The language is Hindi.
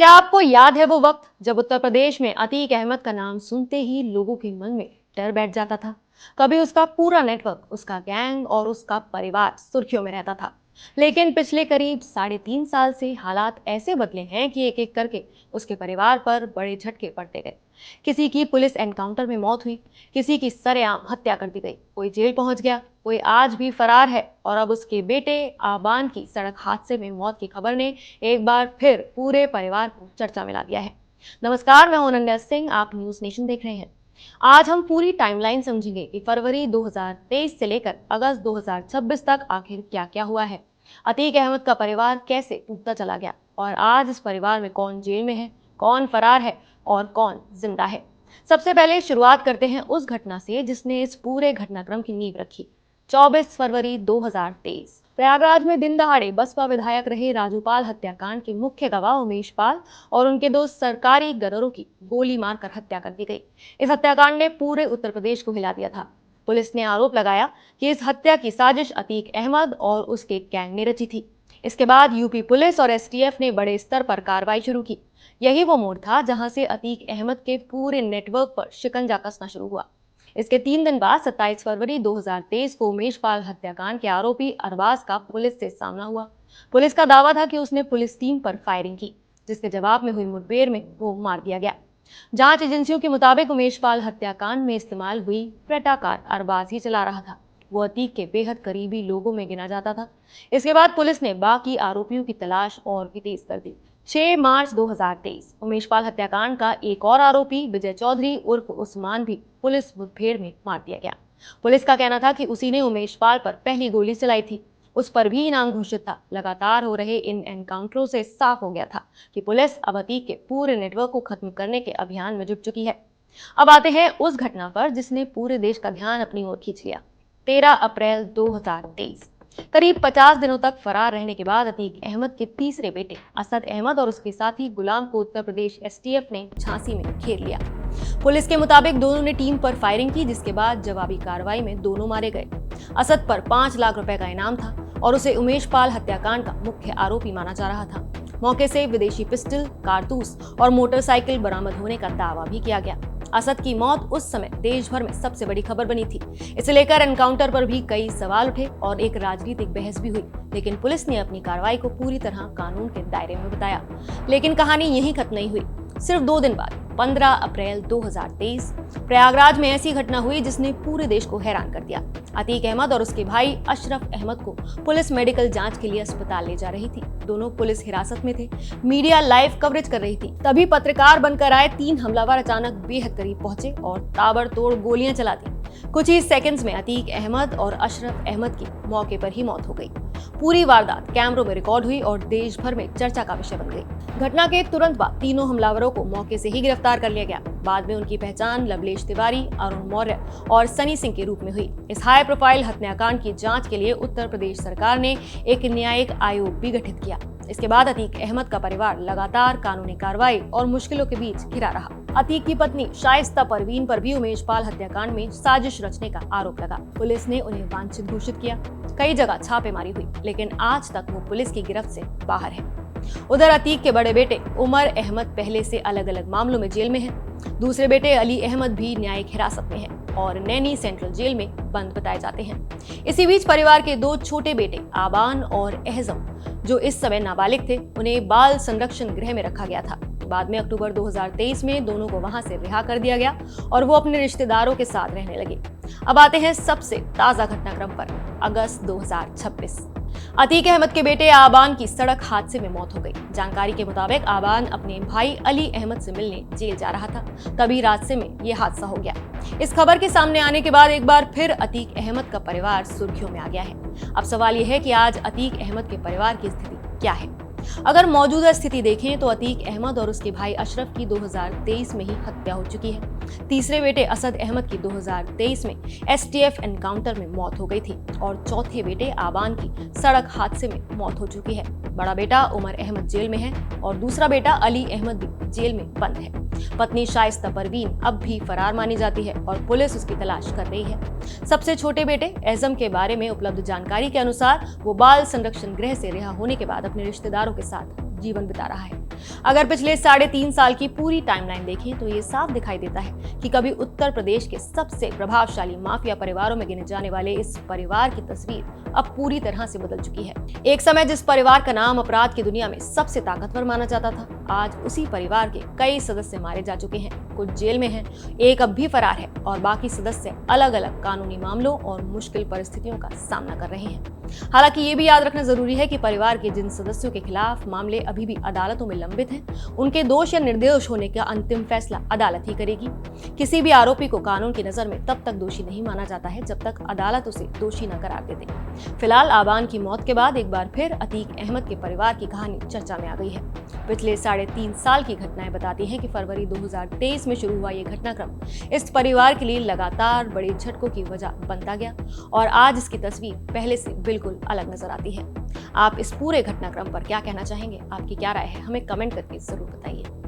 क्या आपको याद है वो वक्त जब उत्तर प्रदेश में अतीक अहमद का नाम सुनते ही लोगों के मन में डर बैठ जाता था। कभी उसका पूरा नेटवर्क, उसका गैंग और उसका परिवार सुर्खियों में रहता था। लेकिन पिछले करीब 3.5 साल से हालात ऐसे बदले हैं कि एक एक करके उसके परिवार पर बड़े झटके पड़ते गए। किसी की पुलिस एनकाउंटर में मौत हुई, किसी की सरेआम हत्या कर दी गई, कोई जेल पहुंच गया, कोई आज भी फरार है और अब उसके बेटे आबान की सड़क हादसे में मौत की खबर ने एक बार फिर पूरे परिवार को चर्चा में ला दिया है। नमस्कार, मैं हूं अनन्या सिंह, आप न्यूज नेशन देख रहे हैं। आज हम पूरी टाइमलाइन समझेंगे कि फरवरी 2023 से लेकर अगस्त 2026 तक आखिर क्या क्या हुआ है। अतीक अहमद का परिवार कैसे टूटता चला गया और आज इस परिवार में कौन जेल में है, कौन फरार है और कौन जिंदा है। सबसे पहले शुरुआत करते हैं उस घटना से जिसने इस पूरे घटनाक्रम की नींव रखी। 24 फरवरी 2023 प्रयागराज में दिन दहाड़े बसपा विधायक रहे राजूपाल हत्याकांड के मुख्य गवाह उमेश पाल और उनके दो सरकारी गदरों की गोली मारकर हत्या कर दी गई। इस हत्याकांड ने पूरे उत्तर प्रदेश को हिला दिया था। पुलिस ने आरोप लगाया कि इस हत्या की साजिश अतीक अहमद और उसके गैंग ने रची थी। इसके बाद यूपी पुलिस और एसटीएफ ने बड़े स्तर पर कार्रवाई शुरू की। यही वो मोड़ था जहां से अतीक अहमद के पूरे नेटवर्क पर शिकंजा कसना शुरू हुआ। इसके 3 दिन बाद 27 फरवरी 2023 को उमेश पाल हत्याकांड के आरोपी अरबाज का पुलिस से सामना हुआ। पुलिस का दावा था कि उसने पुलिस टीम पर फायरिंग की, जिसके जवाब में हुई मुठभेड़ में वो मार दिया गया। जांच एजेंसियों के मुताबिक उमेश पाल हत्याकांड में इस्तेमाल हुई क्रेटा कार अरबाज ही चला रहा था। वो अतीक के बेहद करीबी लोगों में गिना जाता था। इसके बाद पुलिस ने बाकी आरोपियों की तलाश और भी तेज कर दी। 6 मार्च 2023 उमेश पाल हत्याकांड का एक और आरोपी विजय चौधरी उर्फ उस्मान भी पुलिस मुठभेड़ में मार दिया गया। पुलिस का कहना था कि उसी ने उमेश पाल पर पहली गोली चलाई थी। उस पर भी इनाम घोषित था। लगातार हो रहे इन एनकाउंटरों से साफ हो गया था कि पुलिस अब अतीक के पूरे नेटवर्क को खत्म करने के अभियान में जुट चुकी है। अब आते हैं उस घटना पर जिसने पूरे देश का ध्यान अपनी ओर खींच लिया। 13 अप्रैल 2023 करीब 50 दिनों तक फरार रहने के बाद अतीक अहमद के तीसरे बेटे असद अहमद और उसके साथी गुलाम को उत्तर प्रदेश एसटीएफ ने झांसी में घेर लिया। पुलिस के मुताबिक दोनों ने टीम पर फायरिंग की, जिसके बाद जवाबी कार्रवाई में दोनों मारे गए। असद पर 5 लाख रुपए का इनाम था और उसे उमेश पाल हत्याकांड का मुख्य आरोपी माना जा रहा था। मौके से विदेशी पिस्टल, कारतूस और मोटरसाइकिल बरामद होने का दावा भी किया गया। असद की मौत उस समय देश भर में सबसे बड़ी खबर बनी थी। इसे लेकर एनकाउंटर पर भी कई सवाल उठे और एक राजनीतिक बहस भी हुई, लेकिन पुलिस ने अपनी कार्रवाई को पूरी तरह कानून के दायरे में बताया। लेकिन कहानी यहीं खत्म नहीं हुई। सिर्फ 2 दिन बाद 15 अप्रैल 2023 प्रयागराज में ऐसी घटना हुई जिसने पूरे देश को हैरान कर दिया। अतीक अहमद और उसके भाई अशरफ अहमद को पुलिस मेडिकल जांच के लिए अस्पताल ले जा रही थी। दोनों पुलिस हिरासत में थे। मीडिया लाइव कवरेज कर रही थी। तभी पत्रकार बनकर आए 3 हमलावर अचानक बेहद करीब पहुंचे और ताबड़तोड़ गोलियां चला दी। कुछ ही सेकंड्स में अतीक अहमद और अशरफ अहमद की मौके पर ही मौत हो गई। पूरी वारदात कैमरों में रिकॉर्ड हुई और देश भर में चर्चा का विषय बन गई। घटना के तुरंत बाद तीनों हमलावरों को मौके से ही गिरफ्तार कर लिया गया। बाद में उनकी पहचान लवलेश तिवारी, अरुण मौर्य और सनी सिंह के रूप में हुई। इस हाई प्रोफाइल हत्याकांड की जांच के लिए उत्तर प्रदेश सरकार ने एक न्यायिक आयोग भी गठित किया। इसके बाद अतीक अहमद का परिवार लगातार कानूनी कार्रवाई और मुश्किलों के बीच घिरा रहा। अतीक की पत्नी शाइस्ता परवीन पर भी उमेश पाल हत्याकांड में साजिश रचने का आरोप लगा। पुलिस ने उन्हें वांछित घोषित किया। कई जगह छापेमारी हुई, लेकिन आज तक वो पुलिस की गिरफ्त से बाहर है। उधर अतीक के बड़े बेटे उमर अहमद पहले से अलग अलग मामलों में जेल में हैं। दूसरे बेटे अली अहमद भी न्यायिक हिरासत में है और नैनी सेंट्रल जेल में बंद बताए जाते हैं। इसी बीच परिवार के 2 छोटे बेटे आबान और एहजम, जो इस समय नाबालिग थे, उन्हें बाल संरक्षण गृह में रखा गया था। बाद में अक्टूबर 2023 में दोनों को वहां से रिहा कर दिया गया और वो अपने रिश्तेदारों के साथ रहने लगे। अब आते हैं सबसे ताजा घटनाक्रम पर। अगस्त 2026 अतीक अहमद के बेटे आबान की सड़क हादसे में मौत हो गई। जानकारी के मुताबिक आबान अपने भाई अली अहमद से मिलने जेल जा रहा था, तभी रास्ते में यह हादसा हो गया। इस खबर के सामने आने के बाद एक बार फिर अतीक अहमद का परिवार सुर्खियों में आ गया है। अब सवाल यह है कि आज अतीक अहमद के परिवार की स्थिति क्या है। अगर मौजूदा स्थिति देखें तो अतीक अहमद और उसके भाई अशरफ की 2023 में ही हत्या हो चुकी है। तीसरे बेटे असद अहमद की 2023 में एसटीएफ एनकाउंटर में मौत हो गई थी और चौथे बेटे आबान की सड़क हादसे में मौत हो चुकी है। बड़ा बेटा उमर अहमद जेल में है और दूसरा बेटा अली अहमद भी जेल में बंद है। पत्नी शाइस्ता परवीन अब भी फरार मानी जाती है और पुलिस उसकी तलाश कर रही है। सबसे छोटे बेटे एज़म के बारे में उपलब्ध जानकारी के अनुसार वो बाल संरक्षण गृह से रिहा होने के बाद अपने रिश्तेदारों के साथ जीवन बिता रहा है। अगर पिछले 3.5 साल की पूरी टाइमलाइन देखें तो ये साफ दिखाई देता है कि कभी उत्तर प्रदेश के सबसे प्रभावशाली माफिया परिवारों में गिने जाने वाले इस परिवार की तस्वीर अब पूरी तरह से बदल चुकी है। एक समय जिस परिवार का नाम अपराध की दुनिया में सबसे ताकतवर माना जाता था, आज उसी परिवार के कई सदस्य मारे जा चुके हैं, कुछ जेल में हैं, एक अब भी फरार है और बाकी सदस्य अलग अलग कानूनी मामलों और मुश्किल परिस्थितियों का सामना कर रहे हैं। हालांकि ये भी याद रखना जरूरी है कि परिवार के जिन सदस्यों के खिलाफ मामले अभी भी अदालतों में लंबित हैं, उनके दोष या निर्दोष होने का अंतिम फैसला अदालत ही करेगी। किसी भी आरोपी को कानून की नजर में तब तक दोषी नहीं माना जाता है जब तक अदालत उसे दोषी न करार दे दे। फिलहाल आबान की मौत के बाद एक बार फिर अतीक अहमद के परिवार की कहानी चर्चा में आ गई है। पिछले 3.5 साल की घटनाएं बताती हैं कि फरवरी 2023 में शुरू हुआ ये घटनाक्रम इस परिवार के लिए लगातार बड़े झटकों की वजह बनता गया और आज इसकी तस्वीर पहले से बिल्कुल अलग नजर आती है। आप इस पूरे घटनाक्रम पर क्या कहना चाहेंगे? आपकी क्या राय है? हमें कमेंट करके जरूर बताइए।